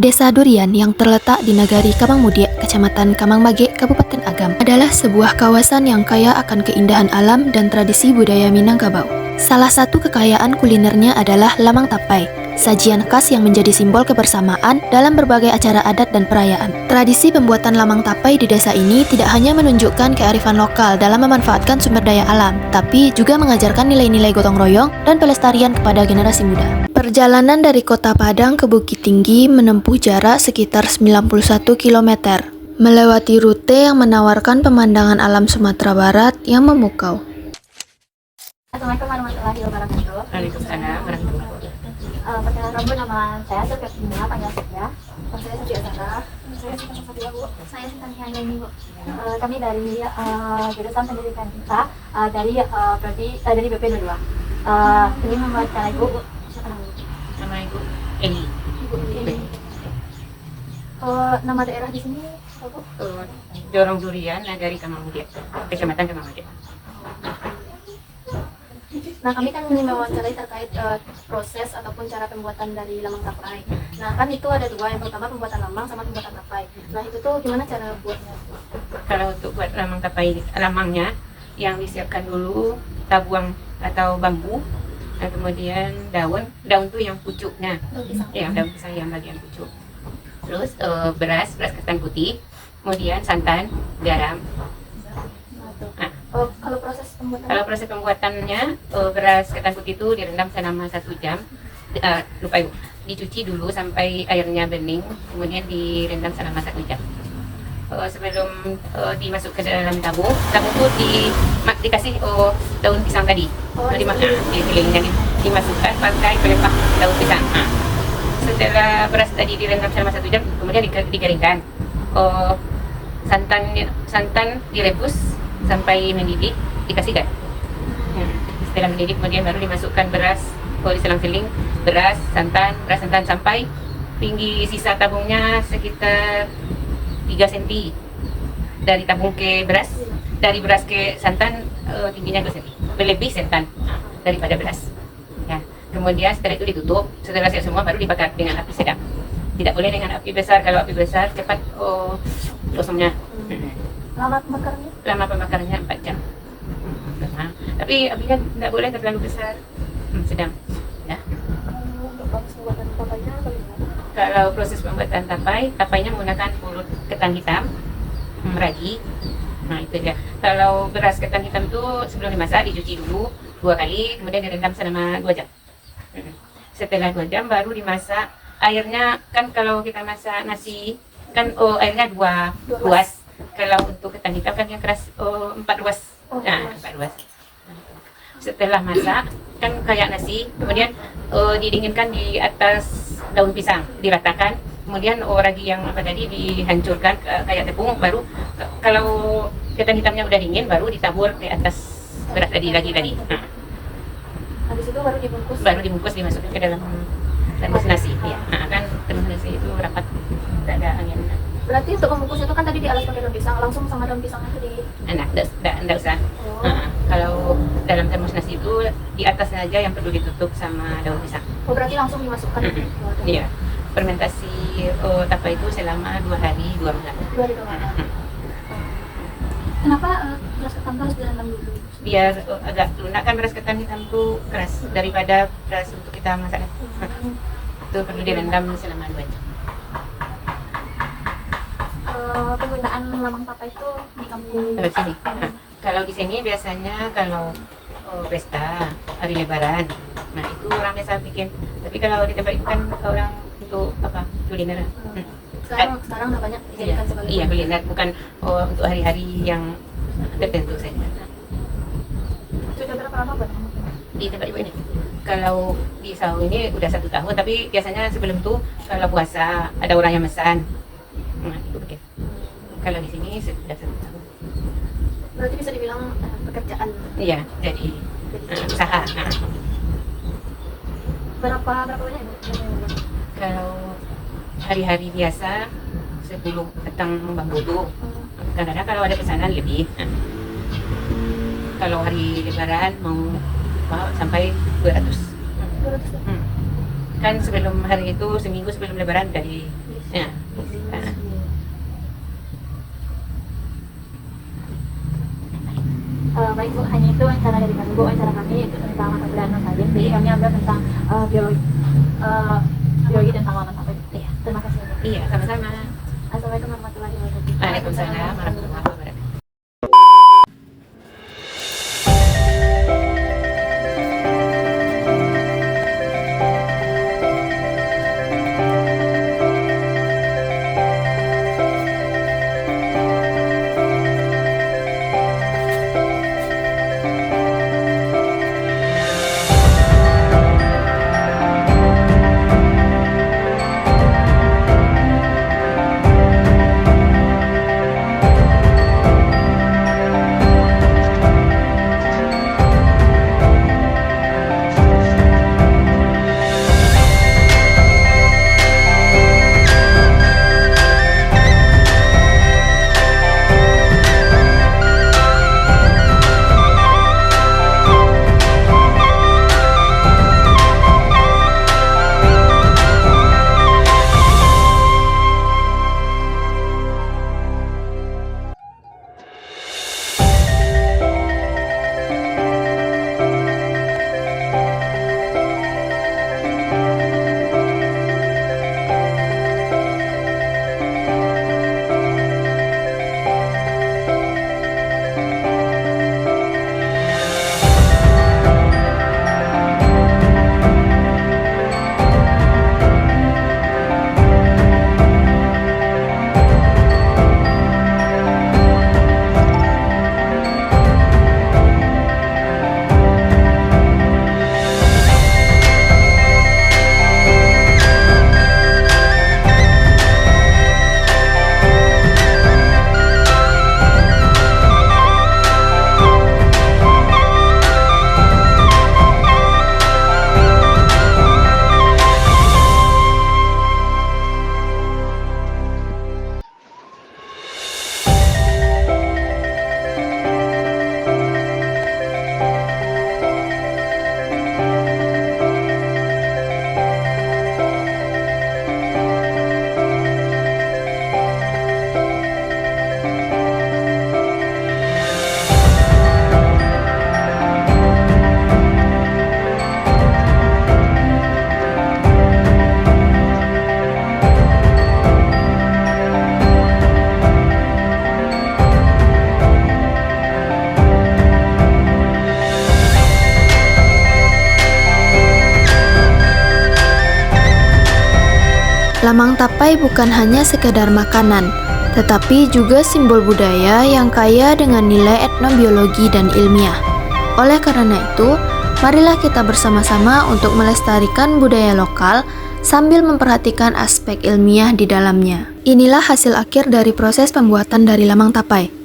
Desa Durian yang terletak di Nagari Kamangmudiak, Kecamatan Kamangmage, Kabupaten Agam, adalah sebuah kawasan yang kaya akan keindahan alam dan tradisi budaya Minangkabau. Salah satu kekayaan kulinernya adalah lamang tapai, sajian khas yang menjadi simbol kebersamaan dalam berbagai acara adat dan perayaan. Tradisi pembuatan lamang tapai di desa ini tidak hanya menunjukkan kearifan lokal dalam memanfaatkan sumber daya alam, tapi juga mengajarkan nilai-nilai gotong royong dan pelestarian kepada generasi muda. Perjalanan dari Kota Padang ke Bukit Tinggi menempuh jarak sekitar 91 km, melewati rute yang menawarkan pemandangan alam Sumatera Barat yang memukau. Assalamualaikum warahmatullahi wabarakatuh. Waalaikumsalam warahmatullahi wabarakatuh. Perkenalkan Bu, nama saya Sylvia, panggil Sylvia. Saya Siti Azhara. Saya Siti Sofia, Bu. Saya Siti Handayani, Bu. Kami dari jurusan pendidikan kita dari BP22. Ini membuat cara Ibu. Siapa namanya? Nama Ibu Eni. Nama daerah di sini, Bu? Dorong Durian, Nagari Kamangmudiak, Kecamatan Kamangmudiak. Nah, kami kan ingin mewawancarai terkait proses ataupun cara pembuatan dari lamang tapai. Nah, kan itu ada dua, yang pertama pembuatan lamang sama pembuatan tapai. Nah, itu tuh gimana cara buatnya? Kalau untuk buat lamang tapai, lamangnya yang disiapkan dulu tabuang atau bambu, dan kemudian daun tuh yang pucuknya, Daun pisang. ya daun pisang yang bagian pucuk. Terus beras ketan putih, kemudian santan, garam. Nah, Kalau proses pembuatan? kalau proses pembuatannya, beras ketan putih itu direndam selama 1 jam. Lupa Ibu, dicuci dulu sampai airnya bening, kemudian direndam selama 1 jam. Sebelum dimasuk ke dalam tabung itu dikasih daun pisang tadi. Dikelilingnya dimasukkan pakai pelepah daun pisang. Setelah beras tadi direndam selama 1 jam, kemudian dikeringkan. Santan direbus sampai mendidih, dikasih gas. Setelah mendidih, kemudian baru dimasukkan beras, diselang-seling beras santan sampai tinggi sisa tabungnya sekitar 3 cm dari tabung ke beras, dari beras ke santan tingginya 2 cm, lebih santan daripada beras. Ya. Kemudian setelah itu ditutup, setelah siap semua baru dibakar dengan api sedang. Tidak boleh dengan api besar, kalau api besar cepat gosongnya. Lama pembakarannya 4 jam. Tapi apinya tidak boleh terlalu besar, sedang. Ya. Untuk proses pembuatan tapainya bagaimana? Kalau proses pembuatan tapainya menggunakan pulut ketan hitam, ragi. Nah itu dia. Kalau beras ketan hitam itu sebelum dimasak dicuci dulu 2 kali, kemudian direndam selama 2 jam. Setelah 2 jam baru dimasak. Airnya kan kalau kita masak nasi kan airnya 2 ruas. Kalau untuk ketan hitam kan yang keras 4 ruas. Nah, 4 ruas. Setelah masak kan kayak nasi, kemudian didinginkan di atas daun pisang, diratakan. Kemudian ragi yang tadi dihancurkan kayak tepung, baru kalau ketan hitamnya udah dingin baru ditabur di atas beras tadi. Habis itu baru dibungkus. Baru dibungkus, dimasukkan ke dalam termos nasi. Ya, kan termos nasi itu rapat, tidak ada angin. Berarti untuk membungkus itu kan tadi dialas pakai daun pisang, langsung sama daun pisangnya itu di... Enggak usah. Kalau dalam termos nasi itu di atasnya aja yang perlu ditutup sama daun pisang. berarti langsung dimasukkan. Iya. Fermentasi tapai itu selama 2 hari 2 malam. 2 hari 2 malam. Kenapa beras ketan harus direndam dulu? Biar agak lunak, kan beras ketan hitam itu keras daripada beras untuk kita masak. Itu perlu direndam selama 2 jam. Penggunaan lamang tapai itu di kampung Di sini. Kalau di sini biasanya kalau pesta hari Lebaran, nah itu orang biasa bikin. Tapi kalau di tempat itu kan orang untuk kuliner. Sekarang udah banyak dijadikan sebagai kuliner, bukan untuk hari-hari yang tertentu saja. Sudah berapa lama Pak? Di tempat ibu ini, kalau di Sau ini udah 1 tahun, tapi biasanya sebelum itu kalau puasa ada orang yang mesan, nah itu bikin. Kalau di sini sudah 1 tahun. Berarti bisa dibilang pekerjaan. Iya, jadi usaha. Berapa banyak Ibu? Kalau hari-hari biasa 10 petang bambu tuh. Kadang-kadang kalau ada pesanan lebih. Kalau hari Lebaran mau sampai 200. 200 ya? Kan sebelum hari itu, seminggu sebelum Lebaran dari Ya. Nah. Baik Bu, hanya itu wawancara dari kami Bu. Wawancara kami itu tentang mata kuliah non-sains. Jadi kami ambil tentang biologi tentang laman sampai. Iya, terima kasih Bu. Iya, sama-sama. Assalamualaikum warahmatullahi wabarakatuh. Waalaikumsalam warahmatullahi wabarakatuh. Lamang tapai bukan hanya sekedar makanan, tetapi juga simbol budaya yang kaya dengan nilai etnobiologi dan ilmiah. Oleh karena itu, marilah kita bersama-sama untuk melestarikan budaya lokal sambil memperhatikan aspek ilmiah di dalamnya. Inilah hasil akhir dari proses pembuatan dari lamang tapai.